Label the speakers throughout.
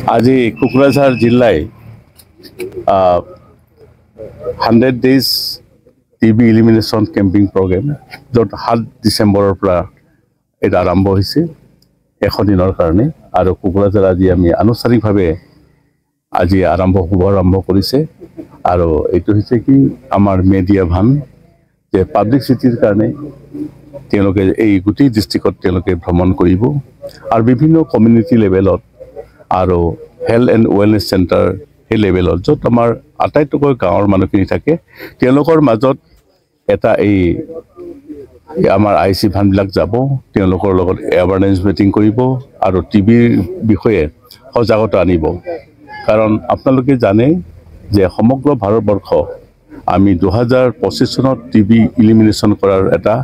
Speaker 1: আজি কোকৰাঝাৰ জিলাই 100 days TB elimination camping program য'ত 7 ডিসেম্বৰৰ পৰা এটা আৰম্ভ হৈছে 100 দিনৰ কাৰণে আৰু কোকৰাঝাৰ আজি আমি আনুষ্ঠানিকভাৱে আজি আৰম্ভ কৰিছে আৰু এইটো হৈছে কি আমাৰ মিডিয়া ভান যে পাব্লিক সিটিৰ কাৰণে তেওঁলোকে এই গুটি ডিস্ট্ৰিক্টত তেওঁলোকে ভ্ৰমণ কৰিব আৰু বিভিন্ন কমিউনিটি লেভেলত আৰু হেলথ এণ্ড ৱেলনেছ চেণ্টাৰ সেই লেভেলত য'ত আমাৰ আটাইতকৈ গাঁৱৰ মানুহখিনি থাকে তেওঁলোকৰ মাজত এটা এই আমাৰ আইচি ভানবিলাক যাব তেওঁলোকৰ লগত এৱাৰনেছ মিটিং কৰিব আৰু টিবিৰ বিষয়ে সজাগতা আনিব কাৰণ আপোনালোকে জানে যে সমগ্ৰ ভাৰতবৰ্ষ আমি 2025 চনত টিবি ইলিমিনেশ্যন কৰাৰ এটা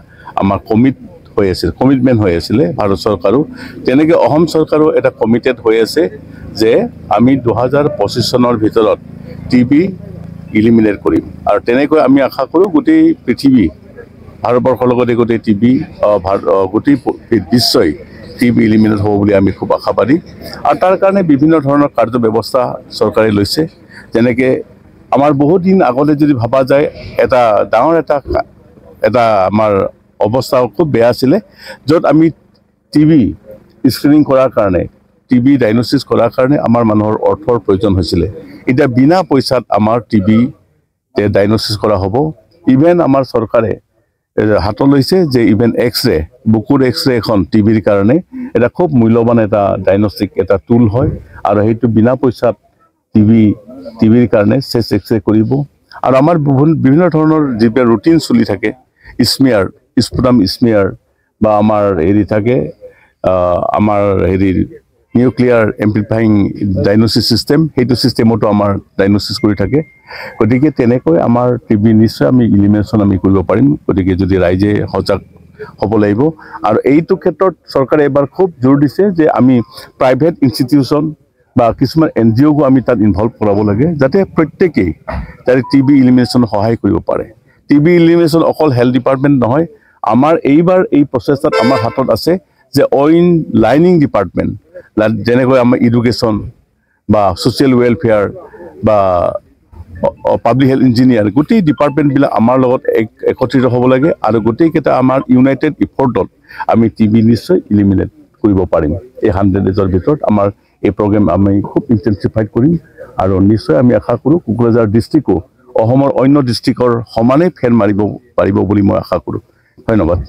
Speaker 1: আমাৰ কমিটমেণ্ট হৈ আছিল ভাৰত চৰকাৰো তেনেকৈ অসম চৰকাৰো এটা কমিটেড হৈ আছে যে আমি 2025 চনৰ ভিতৰত টিবি ইলিমিনেট কৰিম আৰু তেনেকৈ আমি আশা কৰোঁ গোটেই পৃথিৱী ভাৰতবৰ্ষৰ লগতে গোটেই টিবি গোটেই বিশ্বই টিবি ইলিমিনেট হ'ব বুলি আমি খুব আশাবাদী আৰু তাৰ কাৰণে বিভিন্ন ধৰণৰ কাৰ্য ব্যৱস্থা চৰকাৰে লৈছে যেনেকৈ আমাৰ বহুত দিন আগতে যদি ভাবা যায় এটা ডাঙৰ এটা আমাৰ অৱস্থা খুব বেয়া আছিলে য'ত আমি টিবি স্ক্ৰিনিং কৰাৰ কাৰণে টিবি ডায়গনচিছ কৰাৰ কাৰণে আমাৰ মানুহৰ অৰ্থৰ প্ৰয়োজন হৈছিলে এতিয়া বিনা পইচাত আমাৰ টিবি ডায়গনচিছ কৰা হ'ব ইভেন আমাৰ চৰকাৰে হাতত লৈছে যে ইভেন এক্সৰে বুকুৰ এক্সৰে এখন টিবিৰ কাৰণে এটা খুব মূল্যৱান এটা ডায়গনষ্টিক এটা টুল হয় আৰু সেইটো বিনা পইচাত টিবিৰ কাৰণে চেষ্ট এক্সৰে কৰিব আৰু আমাৰ বিভিন্ন ধৰণৰ যিবিলাক ৰুটিন চলি থাকে স্পুটাম স্মিয়াৰ বা আমাৰ হেৰি থাকে আমাৰ হেৰি নিউক্লিয়াৰ এম্প্লিফাইং ডায়গনচিছ চিষ্টেম সেইটো চিষ্টেমতো আমাৰ ডায়গনচিছ কৰি থাকে গতিকে তেনেকৈ আমাৰ টিবি নিশ্চয় আমি ইলিমিনেশ্যন আমি কৰিব পাৰিম গতিকে যদি ৰাইজে সজাগ হ'ব লাগিব আৰু এইটো ক্ষেত্ৰত চৰকাৰে এবাৰ খুব জোৰ দিছে যে আমি প্ৰাইভেট ইনষ্টিটিউশ্যন বা কিছুমান NGOকো আমি তাত ইনভলভ কৰাব লাগে যাতে প্ৰত্যেকেই যাতে টিবি ইলিমিনেশ্যন সহায় কৰিব পাৰে টিবি ইলিমিনেশ্যন অকল হেল্থ ডিপাৰ্টমেণ্ট নহয় আমাৰ এইবাৰ এই প্ৰচেষ্টাত আমাৰ হাতত আছে যে অইন লাইনিং ডিপাৰ্টমেণ্ট যেনেকৈ আমাৰ এডুকেশ্যন বা ছ'চিয়েল ৱেলফেয়াৰ বা পাব্লিক হেল্থ ইঞ্জিনিয়াৰ গোটেই ডিপাৰ্টমেণ্টবিলাক আমাৰ লগত একত্ৰিত হ'ব লাগে আৰু গোটেইকেইটা আমাৰ ইউনাইটেড ইফৰ্টত আমি টিবি নিশ্চয় ইলিমিনেট কৰিব পাৰিম এই 100 ডেজৰ ভিতৰত আমাৰ এই প্ৰগ্ৰেম আমি খুব ইণ্টেনচিফাইড কৰিম আৰু নিশ্চয় আমি আশা কৰোঁ কোকৰাঝাৰ ডিষ্ট্ৰিক্টো অসমৰ অন্য ডিষ্ট্ৰিক্টৰ সমানে ফেৰ মাৰিব পাৰিব বুলি মই আশা কৰোঁ ধন্যবাদ